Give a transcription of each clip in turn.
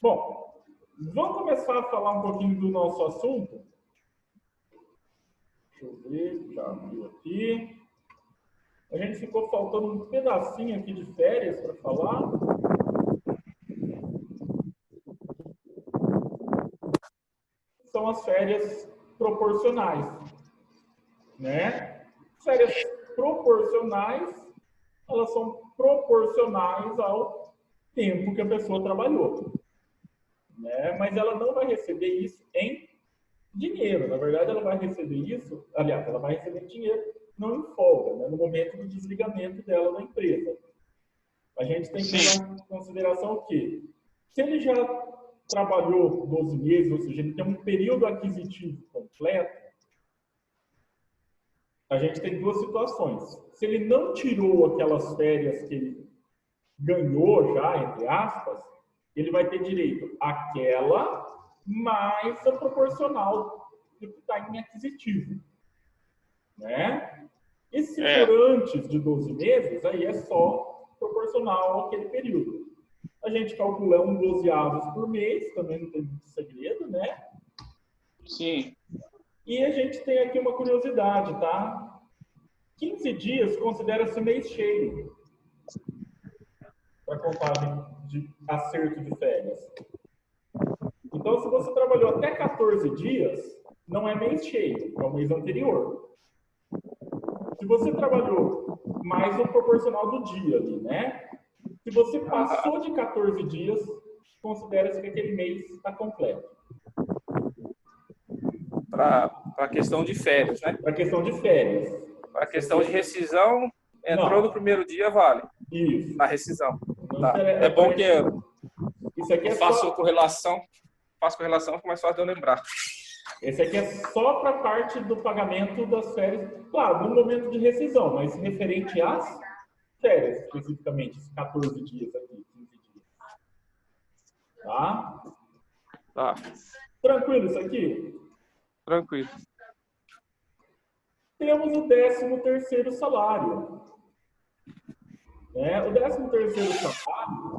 Bom, vamos começar a falar um pouquinho do nosso assunto. Deixa eu ver, já abriu aqui. A gente ficou faltando um pedacinho aqui de férias para falar. São as férias proporcionais, né? Férias proporcionais, elas são proporcionais ao tempo que a pessoa trabalhou, né? Mas ela não vai receber isso em dinheiro. Na verdade, ela vai receber isso, aliás, ela vai receber dinheiro não em folga, né? No momento do desligamento dela da empresa. A gente tem que levar em consideração que se ele já trabalhou 12 meses, ou seja, ele tem um período aquisitivo completo, a gente tem duas situações. Se ele não tirou aquelas férias que ele ganhou já, entre aspas, ele vai ter direito àquela mais a proporcional do que está em aquisitivo, né? E se for antes de 12 meses, aí é só proporcional àquele período. A gente calcula um 12 avos por mês, também não tem muito segredo, né? Sim. E a gente tem aqui uma curiosidade, tá? 15 dias considera-se mês cheio para contagem de acerto de férias. Então, se você trabalhou até 14 dias, não é mês cheio, é o mês anterior. Se você trabalhou mais o proporcional do dia ali, né? Se você passou de 14 dias, considera-se que aquele mês está completo. Para a questão de férias, né? Para a questão de férias. Para a questão de rescisão, entrou no primeiro dia, vale. Isso. Na rescisão. Tá. É bom que isso aqui eu faço correlação, fica mais fácil de eu lembrar. Esse aqui é só para a parte do pagamento das férias, claro, no momento de rescisão, mas referente às férias, especificamente, esses 14 dias aqui, 15 dias. Tá? Tá. Tranquilo isso aqui? Tranquilo. Temos o 13º salário. O 13º salário,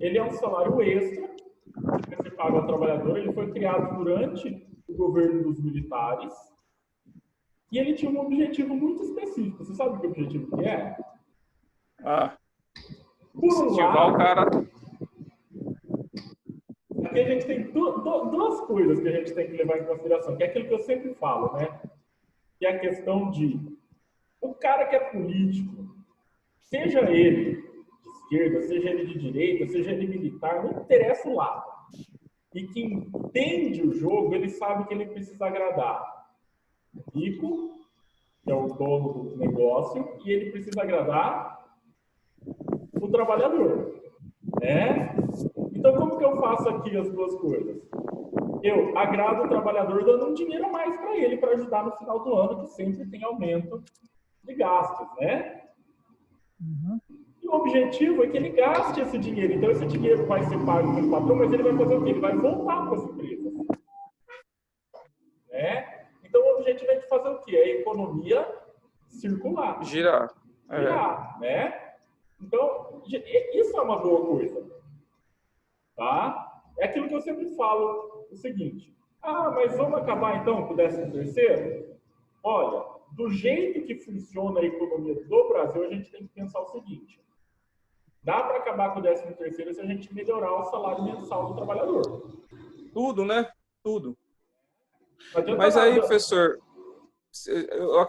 ele é um salário extra que você paga ao trabalhador. Ele foi criado durante o governo dos militares e ele tinha um objetivo muito específico. Você sabe que objetivo que é? Por um lado, o cara. Aqui a gente tem duas coisas que a gente tem que levar em consideração, que é aquilo que eu sempre falo, né? Que é a questão de o cara que é político, seja ele de esquerda, seja ele de direita, seja ele militar, não interessa o lado. E que entende o jogo, ele sabe que ele precisa agradar o rico, que é o dono do negócio, e ele precisa agradar o trabalhador, né? Então, como que eu faço aqui as duas coisas? Eu agrado o trabalhador dando um dinheiro a mais para ele, para ajudar no final do ano, que sempre tem aumento de gastos, né? Uhum. E o objetivo é que ele gaste esse dinheiro. Então, esse dinheiro vai ser pago pelo patrão, mas ele vai fazer o quê? Ele vai voltar para as empresas. Né? Então, o objetivo é de fazer o quê? A economia circular. Girar. Girar, né? Então, isso é uma boa coisa. Tá? É aquilo que eu sempre falo, o seguinte. Mas vamos acabar então com o 13º? Olha, do jeito que funciona a economia do Brasil, a gente tem que pensar o seguinte. Dá para acabar com o 13º se a gente melhorar o salário mensal do trabalhador. Tudo, né? Tudo. Mas aí, professor,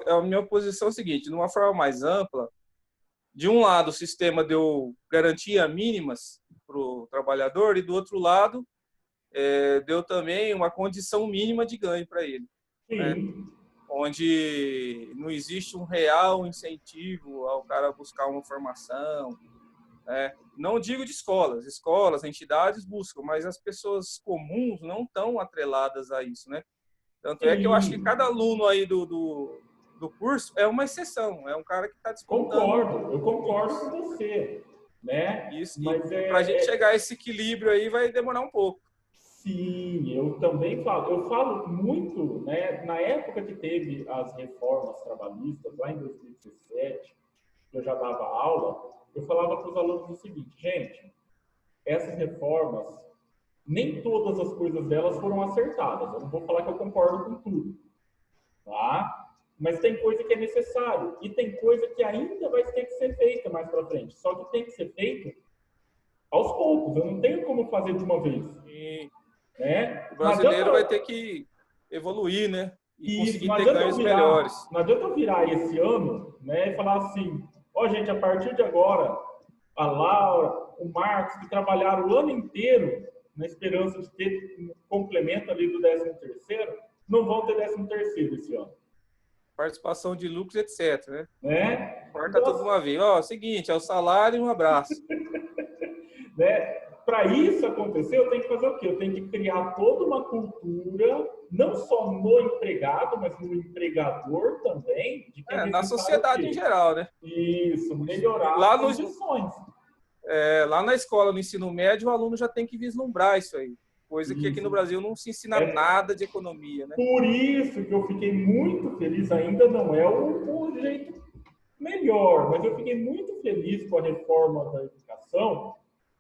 a minha posição é a seguinte, de uma forma mais ampla, de um lado o sistema deu garantia mínimas para o trabalhador e do outro lado deu também uma condição mínima de ganho para ele. Né? Onde não existe um real incentivo ao cara buscar uma formação. Não digo de escolas, entidades buscam, mas as pessoas comuns não estão atreladas a isso, né? Tanto é que eu acho que cada aluno aí do curso é uma exceção, é um cara que está disputando. Eu concordo com você, né? Isso, para a gente chegar a esse equilíbrio aí vai demorar um pouco. Sim, eu também falo. Eu falo muito, né? Na época que teve as reformas trabalhistas, lá em 2017, que eu já dava aula, eu falava para os alunos o seguinte, gente, essas reformas nem todas as coisas delas foram acertadas. Eu não vou falar que eu concordo com tudo, tá? Mas tem coisa que é necessário e tem coisa que ainda vai ter que ser feita mais para frente. Só que tem que ser feito aos poucos. Eu não tenho como fazer de uma vez. E Né? o brasileiro vai ter que evoluir, né? E conseguir ter ganhos melhores. Não adianta eu virar esse ano, né, e falar assim, ó, gente, a partir de agora, a Laura, o Marcos, que trabalharam o ano inteiro na esperança de ter um complemento ali do 13º, não vão ter 13º esse ano. Participação de lucros, etc, né? Né? Corta tudo de uma vez. Ó, seguinte, é o salário e um abraço. Né? Para isso acontecer, eu tenho que fazer o quê? Eu tenho que criar toda uma cultura, não só no empregado, mas no empregador também. De quem na sociedade em geral, né? Isso, melhorar lá as condições. Lá na escola, no ensino médio, o aluno já tem que vislumbrar isso aí. Coisa que aqui no Brasil não se ensina nada de economia, né? Por isso que eu fiquei muito feliz, ainda não é o jeito melhor, mas eu fiquei muito feliz com a reforma da educação,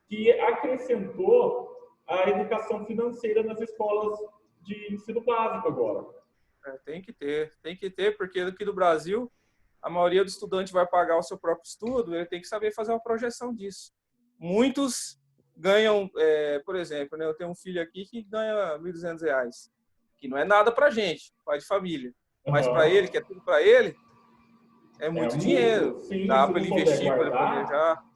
que acrescentou a educação financeira nas escolas de ensino básico agora. Tem que ter, porque aqui no Brasil, a maioria do estudante vai pagar o seu próprio estudo, ele tem que saber fazer uma projeção disso. Muitos ganham, por exemplo, né, eu tenho um filho aqui que ganha R$ 1.200, que não é nada para gente, pai de família, mas para ele, que é tudo para ele, é muito dinheiro. Sim, dá para ele investir, para ele planejar.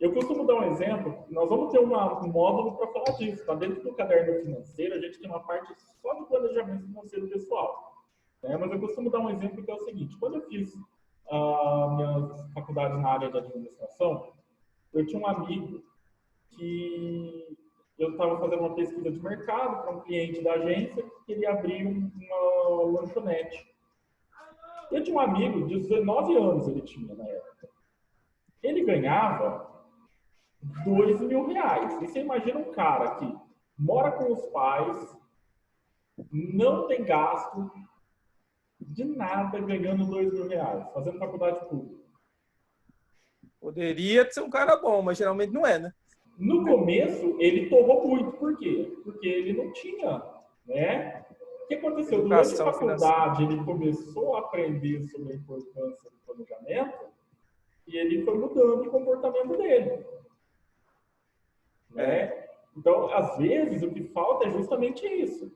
Eu costumo dar um exemplo, nós vamos ter um módulo para falar disso, tá? Dentro do caderno financeiro, a gente tem uma parte só de planejamento financeiro pessoal. Né? Mas eu costumo dar um exemplo que é o seguinte, quando eu fiz minhas faculdades na área de administração, eu tinha um amigo que eu estava fazendo uma pesquisa de mercado para um cliente da agência que queria abrir uma lanchonete. Eu tinha um amigo de 19 anos, ele tinha na época. Ele ganhava R$ 2.000. E você imagina um cara que mora com os pais, não tem gasto de nada, ganhando R$ 2.000, fazendo faculdade pública. Poderia ser um cara bom, mas geralmente não é, né? No começo, ele torrou muito. Por quê? Porque ele não tinha, né? O que aconteceu? Durante a faculdade, ele começou a aprender sobre a importância do planejamento e ele foi mudando o comportamento dele. Né? Então, às vezes, o que falta é justamente isso.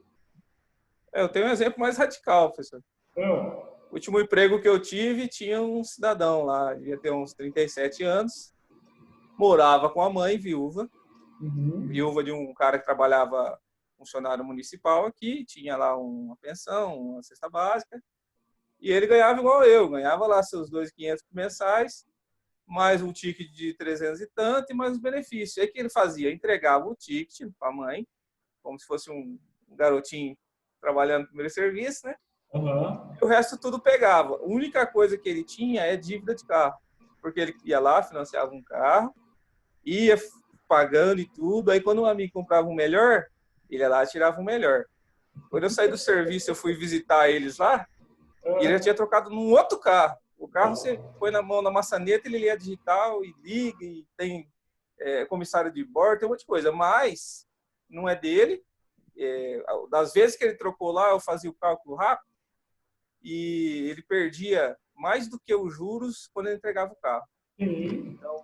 Eu tenho um exemplo mais radical, professor. O último emprego que eu tive, tinha um cidadão lá, devia ter uns 37 anos, morava com a mãe, viúva, viúva de um cara que trabalhava funcionário municipal aqui, tinha lá uma pensão, uma cesta básica, e ele ganhava igual eu, ganhava lá seus 2.500 mensais, mais um ticket de 300 e tanto, e mais os benefícios. Aí o que ele fazia? Entregava o ticket para a mãe, como se fosse um garotinho trabalhando no primeiro serviço, né? E o resto tudo pegava. A única coisa que ele tinha é dívida de carro, porque ele ia lá, financiava um carro, ia pagando e tudo, aí quando um amigo comprava um melhor, ele ia lá e tirava um melhor. Quando eu saí do serviço, eu fui visitar eles lá, e ele já tinha trocado num outro carro. O carro você põe na mão na maçaneta, ele lê digital e liga, e tem comissário de bordo, tem um monte de coisa, mas não é dele. Das vezes que ele trocou lá, eu fazia o cálculo rápido, e ele perdia mais do que os juros quando ele entregava o carro. Então,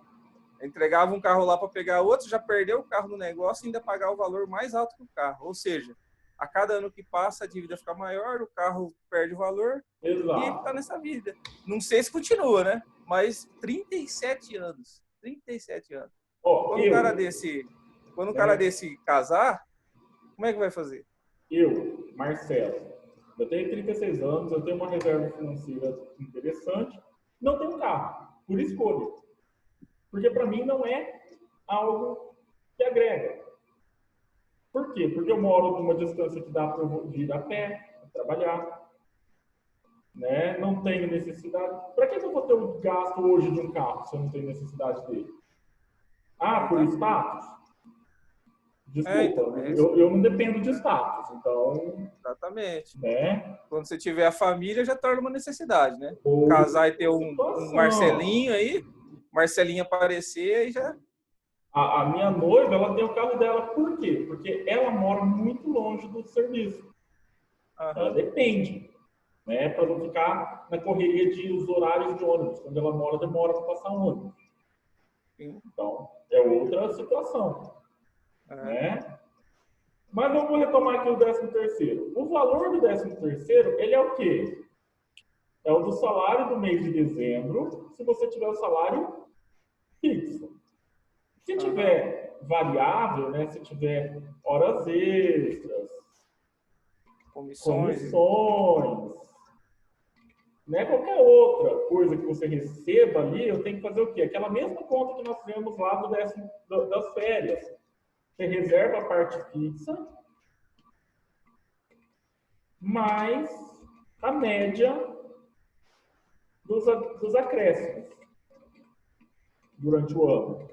entregava um carro lá para pegar outro, já perdeu o carro no negócio e ainda pagar o valor mais alto do carro. Ou seja, a cada ano que passa, a dívida fica maior, o carro perde o valor. Exato. E ele está nessa vida. Não sei se continua, né? Mas 37 anos. 37 anos. Quando um cara desse casar, como é que vai fazer? Eu, Marcelo, eu tenho 36 anos, eu tenho uma reserva financeira interessante, não tenho carro, por escolha. Porque para mim não é algo que agrega. Por quê? Porque eu moro numa distância que dá para eu ir a pé, trabalhar. Né? Não tenho necessidade. Para que eu vou ter um gasto hoje de um carro se eu não tenho necessidade dele? Por status? Desculpa, eu não dependo de status, então... Exatamente. Né? Quando você tiver a família, já torna uma necessidade, né? Casar e ter um Marcelinho aí, Marcelinho aparecer, aí já A minha noiva, ela tem o carro dela. Por quê? Porque ela mora muito longe do serviço. Ela Aham. depende, né? Para não ficar na correria de os horários de ônibus. Quando ela mora, demora para passar um ônibus. Sim. Então, é outra situação, É. né? Mas vamos retomar aqui o 13º. O valor do 13º, ele é o quê? É o do salário do mês de dezembro, se você tiver o salário fixo. Se Aham. tiver variável, né? Se tiver horas extras, Comissões. comissões, né? Qualquer outra coisa que você receba ali, eu tenho que fazer o quê? Aquela mesma conta que nós fizemos lá das férias. Você reserva a parte fixa, mais a média dos acréscimos durante o ano.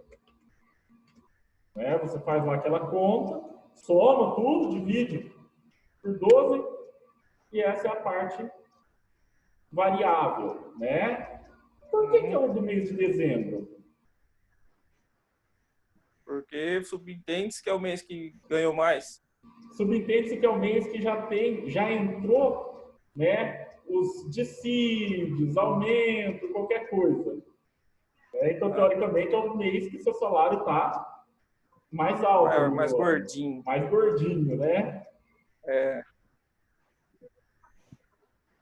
Né? Você faz lá aquela conta, soma tudo, divide por 12 e essa é a parte variável, né? Por que é Uhum. o do mês de dezembro? Porque subentende que é o mês que ganhou mais. Subentende-se que é o mês que já entrou, né? Os dissídios, aumento, qualquer coisa. Então, Né? teoricamente, é o mês que seu salário está mais alto Maior, ali mais no ano, gordinho. mais gordinho, né? É.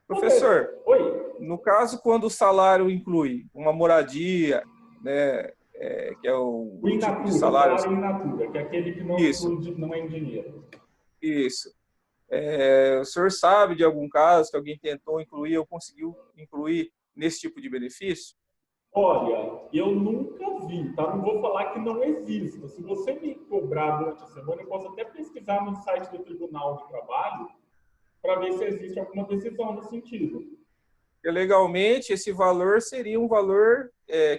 Professor, Professor, oi, no caso, quando o salário inclui uma moradia, né, que é o o in tipo de natura, o salário. salário in natura, que é aquele que não Isso, inclui, não é em dinheiro. isso. O senhor sabe de algum caso que alguém tentou incluir ou conseguiu incluir nesse tipo de benefício? Olha, eu nunca vi, tá? Não vou falar que não exista. Se você me cobrar durante a semana, eu posso até pesquisar no site do Tribunal de Trabalho para ver se existe alguma decisão no sentido. Porque legalmente esse valor seria um valor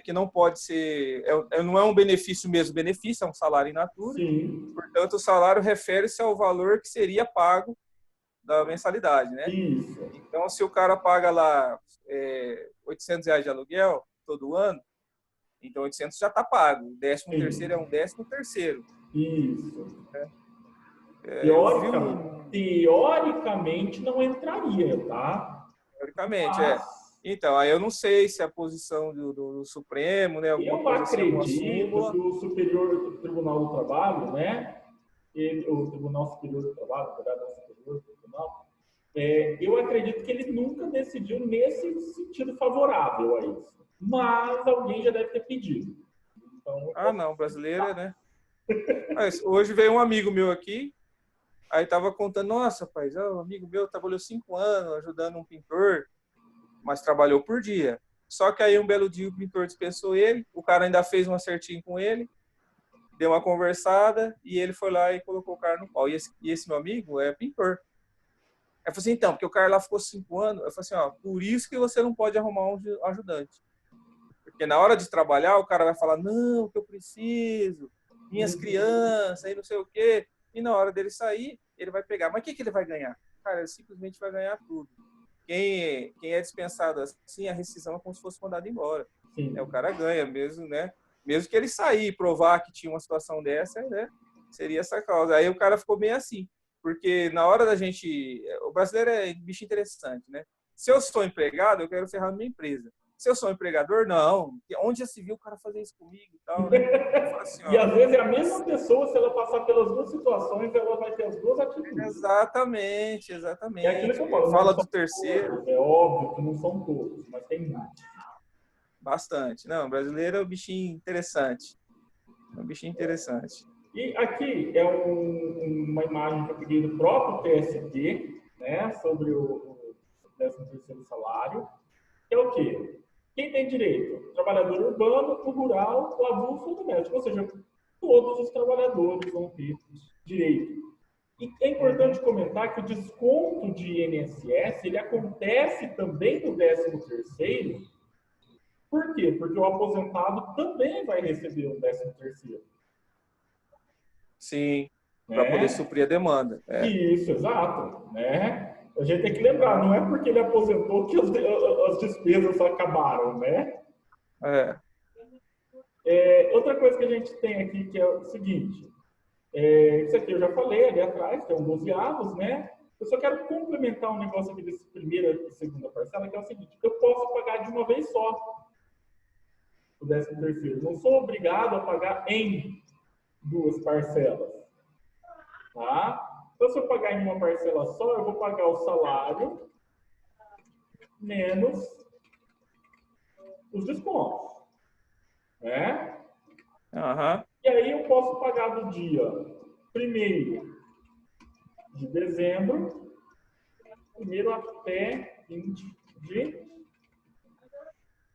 que não pode ser, não é um benefício mesmo, benefício é um salário in natura. Sim, Portanto, o salário refere-se ao valor que seria pago da mensalidade, né? isso. Então, se o cara paga lá R$ 800 de aluguel todo ano, então 800 já está pago. O 13º é Sim, um 13º. isso. Eu vi um, Teoricamente não entraria, tá? teoricamente, Mas Então, aí eu não sei se a posição do Supremo, né, alguma eu coisa assim, alguma acredito que súmula. o Superior Tribunal do Trabalho, né? O Tribunal Superior do Trabalho, na verdade, não é Superior Tribunal, eu acredito que ele nunca decidiu nesse sentido favorável a isso. Mas alguém já deve ter pedido. Então, eu Ah, posso não, brasileira, acreditar. né? Mas hoje veio um amigo meu aqui, aí tava contando, nossa, rapaz, um amigo meu trabalhou 5 anos ajudando um pintor, mas trabalhou por dia. Só que aí um belo dia o pintor dispensou ele, o cara ainda fez um acertinho com ele, deu uma conversada e ele foi lá e colocou o cara no pau. E esse meu amigo é pintor. Aí eu falei assim, então, porque o cara lá ficou 5 anos, eu falei assim, ó, por isso que você não pode arrumar um ajudante. Porque na hora de trabalhar, o cara vai falar, não, que eu preciso, minhas crianças, aí não sei o quê. E na hora dele sair, ele vai pegar. Mas o que ele vai ganhar? Cara, ele simplesmente vai ganhar tudo. Quem é dispensado assim, a rescisão é como se fosse mandado embora. O Sim. cara ganha mesmo, né? Mesmo que ele sair e provar que tinha uma situação dessa, né? Seria essa causa. Aí o cara ficou bem assim. Porque na hora da gente. O brasileiro é bicho interessante, né? Se eu sou empregado, eu quero ferrar minha empresa. Se eu sou empregador, não. Onde já se viu o cara fazer isso comigo e tal, né? Eu falo assim, E ó. às vezes é a mesma pessoa, se ela passar pelas duas situações, ela vai ter as duas atitudes. Exatamente, É aquilo que eu exatamente. falo, não Fala são do terceiro. todos, é óbvio que não são todos, mas tem muitos. Bastante. Não, brasileiro é um bichinho interessante. É um bichinho interessante. E aqui é uma imagem que eu peguei do próprio TST, né, sobre o 13º salário, que é o quê? Quem tem direito? Trabalhador urbano, o rural, o avulso e o doméstico. Ou seja, todos os trabalhadores vão ter direito. E é Uhum. importante comentar que o desconto de INSS ele acontece também no 13º. Por quê? Porque o aposentado também vai receber o 13º, Sim, para poder né? suprir a demanda. Isso, exato, né? A gente tem que lembrar, Uhum. não é porque ele aposentou que as despesas acabaram, né? É. Outra coisa que a gente tem aqui que é o seguinte, isso aqui eu já falei ali atrás, que é um 12 avos, né? Eu só quero complementar um negócio aqui desse primeira e segunda parcela, que é o seguinte, eu posso pagar de uma vez só o 13º. Não sou obrigado a pagar em duas parcelas, tá? Então, se eu pagar em uma parcela só, eu vou pagar o salário menos os descontos, né? Aham. E aí eu posso pagar do dia 1º de dezembro, 1º até 20 de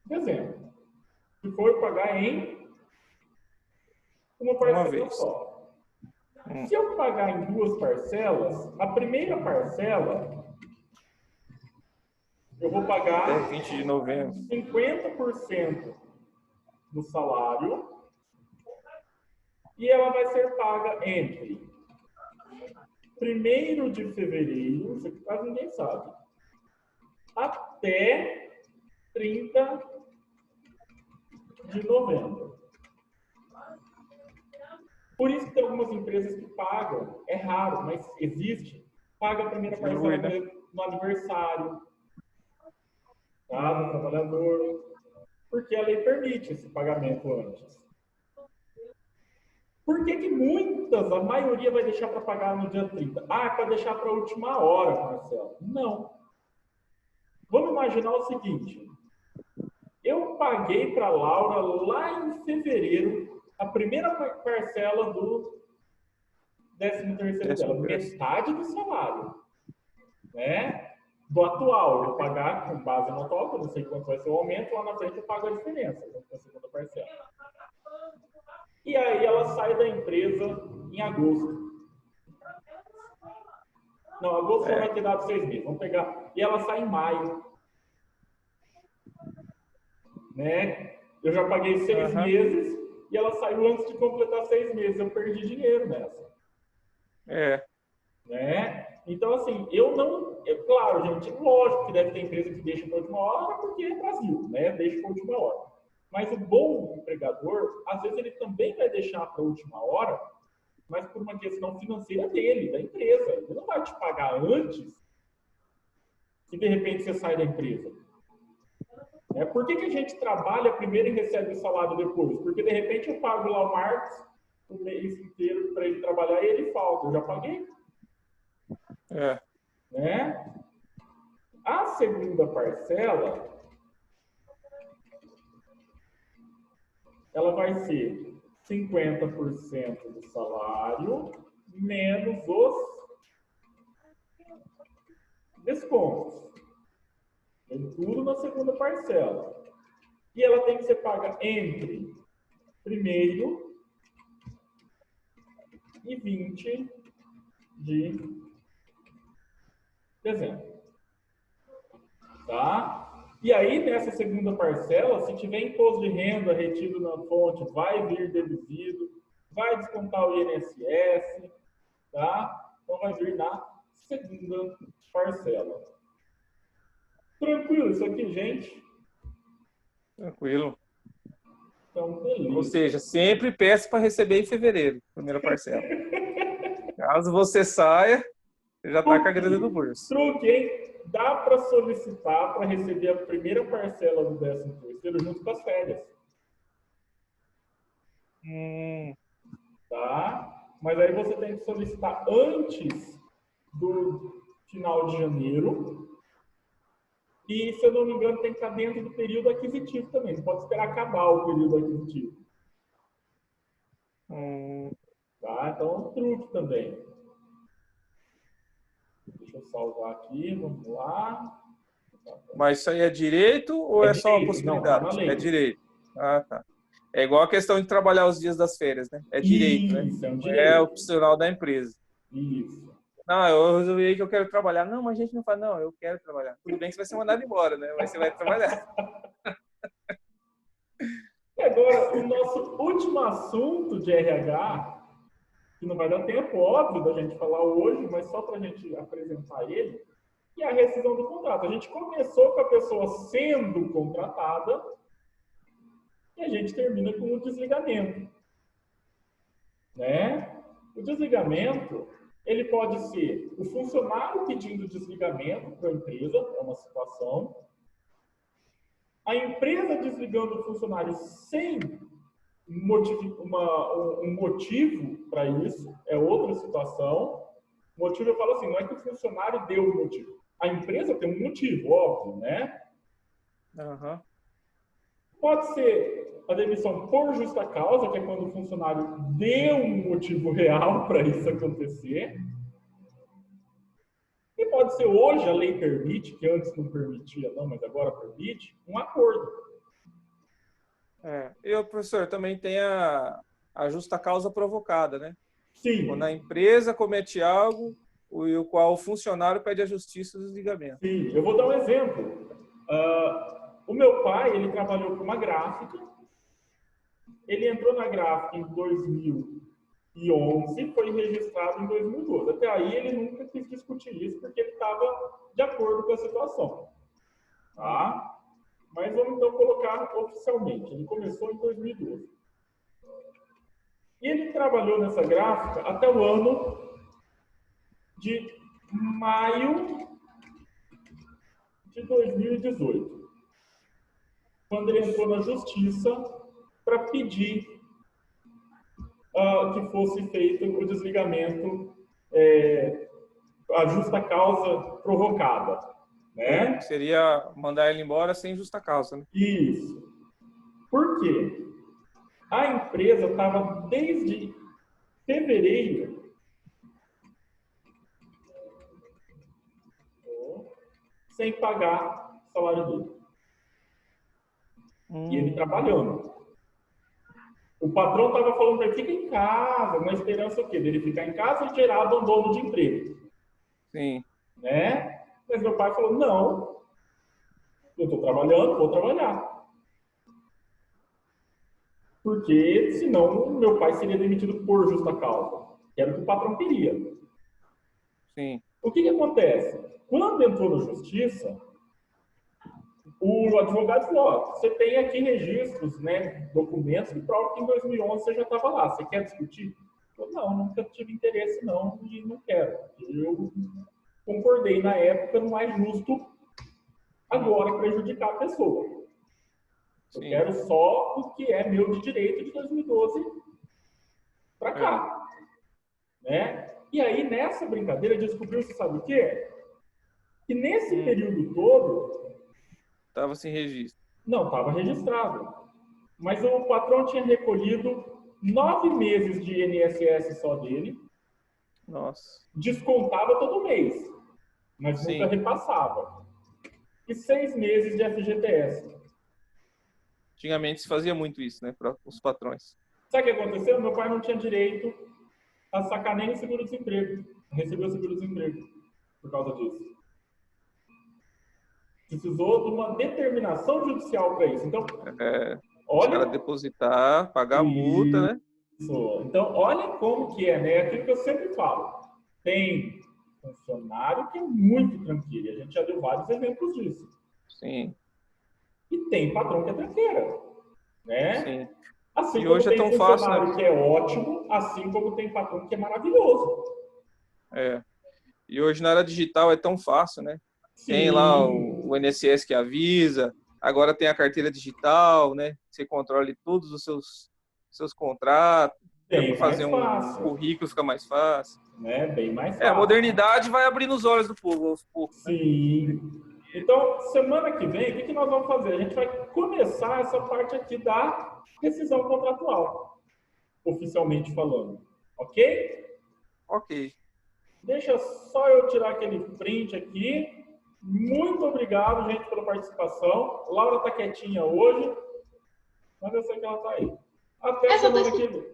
dezembro. Se for pagar em uma parcela vez. só. Se eu pagar em duas parcelas, a primeira parcela eu vou Até pagar 20 de novembro. 50% do salário e ela vai ser paga entre 1º de fevereiro, isso aqui quase ninguém sabe, até 30 de novembro. Por isso que tem algumas empresas que pagam, é raro, mas existe, paga a primeira parcela no aniversário, tá, do trabalhador, porque a lei permite esse pagamento antes. Por que muitas, a maioria vai deixar para pagar no dia 30? Ah, é para deixar para a última hora, Marcelo. Não. Vamos imaginar o seguinte. Eu paguei para a Laura lá em fevereiro a primeira parcela do 13º dela, metade do salário, né? Do atual, eu vou pagar com base no atual, eu não sei quanto vai ser o aumento, lá na frente eu pago a diferença, a segunda parcela. E aí ela sai da empresa em agosto. Não, agosto só vai ter dado 6 meses, vamos pegar. E ela sai em maio. Né? Eu já paguei 6 meses e ela saiu antes de completar 6 meses. Eu perdi dinheiro nessa. Né? Então, assim, eu não... claro, gente, lógico que deve ter empresa que deixa para a última hora, porque é Brasil, né? Deixa para a última hora. Mas o bom empregador, às vezes, ele também vai deixar para a última hora, mas por uma questão financeira dele, da empresa. Ele não vai te pagar antes e, de repente, você sai da empresa. Por que a gente trabalha primeiro e recebe o salário depois? Porque, de repente, eu pago lá o Marcos o mês inteiro para ele trabalhar e ele falta. Eu já paguei. Né? A segunda parcela, ela vai ser 50% do salário menos os descontos. Tem tudo na segunda parcela. E ela tem que ser paga entre 1º e 20 de dezembro. Tá? E aí, nessa segunda parcela, se tiver imposto de renda retido na fonte, vai vir deduzido, vai descontar o INSS, tá? Então, vai vir na segunda parcela. Tranquilo isso aqui, gente? Tranquilo. Então, beleza. Ou seja, sempre peça para receber em fevereiro, primeira parcela. Caso você saia, você já está com a grana do bolso. Truque, hein? Dá para solicitar para receber a primeira parcela do 13º junto com as férias. Tá? Mas aí você tem que solicitar antes do final de janeiro. E, se eu não me engano, tem que estar dentro do período aquisitivo também. Não pode esperar acabar o período aquisitivo. Tá? Então, é um truque também. Deixa eu salvar aqui, vamos lá. Mas isso aí é direito ou é só uma possibilidade? Não, tá na lei. É direito. Ah, tá. É igual a questão de trabalhar os dias das férias, né? É direito, né? Isso, é um direito. É opcional da empresa. Isso. Não, eu resolvi que eu quero trabalhar. Não, mas a gente não fala, não, eu quero trabalhar. Tudo bem que você vai ser mandado embora, né? Mas você vai trabalhar. E agora, o nosso último assunto de RH, que não vai dar tempo, óbvio, da gente falar hoje, mas só para a gente apresentar ele, e a rescisão do contrato. A gente começou com a pessoa sendo contratada, E a gente termina com o desligamento, né? O desligamento, ele pode ser o funcionário pedindo desligamento para a empresa, é uma situação. A empresa desligando o funcionário sem um motivo para isso, é outra situação. O motivo, eu falo assim, não é que o funcionário deu o motivo. A empresa tem um motivo, óbvio, né? Uhum. Pode ser a demissão por justa causa, que é quando o funcionário deu um motivo real para isso acontecer. E pode ser hoje, a lei permite, que antes não permitia não, mas agora permite, um acordo. E o professor também tem a justa causa provocada, né? Sim. Quando a empresa comete algo, o qual o funcionário pede à justiça o desligamento. Sim, eu vou dar um exemplo. O meu pai, ele trabalhou com uma gráfica, ele entrou na gráfica em 2011, foi registrado em 2012. Até aí ele nunca quis discutir isso, porque ele estava de acordo com a situação. Tá? Mas vamos então colocar oficialmente. Ele começou em 2012. E ele trabalhou nessa gráfica até o ano de maio de 2018, quando ele entrou na justiça para pedir que fosse feito o desligamento, a justa causa provocada. Né? Seria mandar ele embora sem justa causa. Né? Isso. Por quê? A empresa estava desde fevereiro sem pagar o salário dele. E ele trabalhando. O patrão estava falando para ele, fica em casa, na esperança o quê? Dele ficar em casa e gerar abandono de emprego. Sim. Né? Mas meu pai falou, não, eu estou trabalhando, vou trabalhar. Porque senão meu pai seria demitido por justa causa. Que era o que o patrão queria. Sim. O que acontece? Quando entrou na justiça, o advogado falou, você tem aqui registros, né, documentos que provam que em 2011 você já estava lá. Você quer discutir? Eu falei, não, nunca tive interesse não e não quero. Eu concordei na época, não é justo agora prejudicar a pessoa. Eu quero só o que é meu de direito de 2012 para cá. Né? E aí, nessa brincadeira, descobriu-se, sabe o quê? Que nesse período todo... Estava sem registro. Não, estava registrado. Mas o patrão tinha recolhido 9 meses de INSS só dele. Nossa. Descontava todo mês, mas nunca repassava. E 6 meses de FGTS. Antigamente se fazia muito isso, né, para os patrões. Sabe o que aconteceu? Meu pai não tinha direito a sacar nem o seguro-desemprego. Recebeu o seguro-desemprego por causa disso. Precisou de uma determinação judicial para isso. Então, olha... Para depositar, pagar a multa, né? Isso. Então, olha como que é, né? Aquilo que eu sempre falo. Tem funcionário que é muito tranquilo. A gente já deu vários exemplos disso. Sim. E tem patrão que é tranqueira, né? Sim. Assim e como hoje tem é tão funcionário fácil, né? que é ótimo, assim como tem patrão que é maravilhoso. E hoje na era digital é tão fácil, né? Sim. Tem lá o INSS que avisa, agora tem a carteira digital, né? Você controla todos os seus contratos, para fazer um currículo fica mais fácil. Né? Bem mais fácil. A modernidade vai abrindo os olhos do povo aos poucos. Sim. Né? Então, semana que vem, o que nós vamos fazer? A gente vai começar essa parte aqui da rescisão contratual, oficialmente falando. Ok? Ok. Deixa só eu tirar aquele print aqui. Muito obrigado, gente, pela participação. Laura tá quietinha hoje, mas eu sei que ela tá aí. Até semana que vem.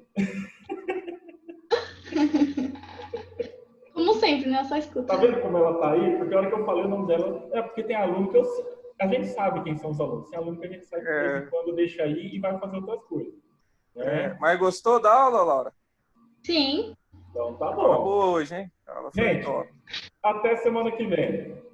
Como sempre, né? Eu só escuto. Tá vendo como ela tá aí? Porque a hora que eu falei o nome dela, é porque tem aluno que a gente sabe quem são os alunos. Tem aluno que a gente sabe que de vez em quando deixa aí e vai fazer outras coisas. Né? Mas gostou da aula, Laura? Sim. Então tá bom. Aula boa hoje, hein? Gente, até semana que vem.